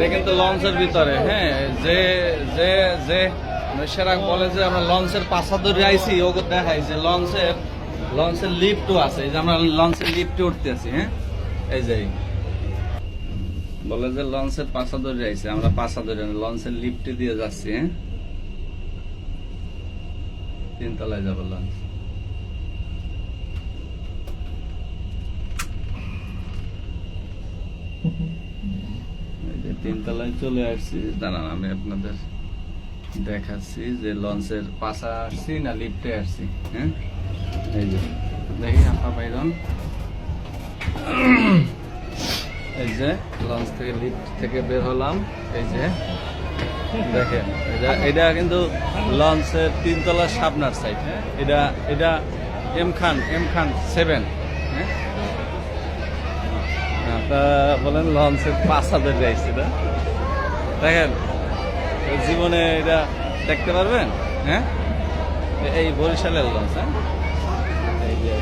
এটা কিন্তু লঞ্চের ভিতরে, হ্যাঁ। যে যে যে সেরা বলে যে আমরা লঞ্চের পাশা ধরে আইছি, ওকে দেখাই যে লঞ্চের লিফটও আছে। এই যে আমরা লঞ্চের লিফটে উঠতে আছি, হ্যাঁ। এই যে বলে যে লঞ্চের পাশা ধরে আইছি, আমরা পাশা ধরে লঞ্চের লিফটে দিয়ে যাচ্ছি, হ্যাঁ। 3 তলায় যাবো লঞ্চ। এই যে 3 তলায় চলে আসছি। দাঁড়ান আমি আপনাদের দেখাচ্ছি যে লঞ্চের পাশা আসছি না লিফটে আসছি, হ্যাঁ। এই যে দেখি আপা বাইরন, এই যে লঞ্চ থেকে লিফট থেকে বের হলাম। এই যে দেখেন এটা কিন্তু লঞ্চের 3 তলার সামনের সাইড, হ্যাঁ। এটা এম খান 7, হ্যাঁ। আপনারা বলেন লঞ্চের পাশাদের যাইছে না, দেখেন জীবনে এটা দেখতে পারবেন, হ্যাঁ। এই বরিশালের লঞ্চ, হ্যাঁ। এই যে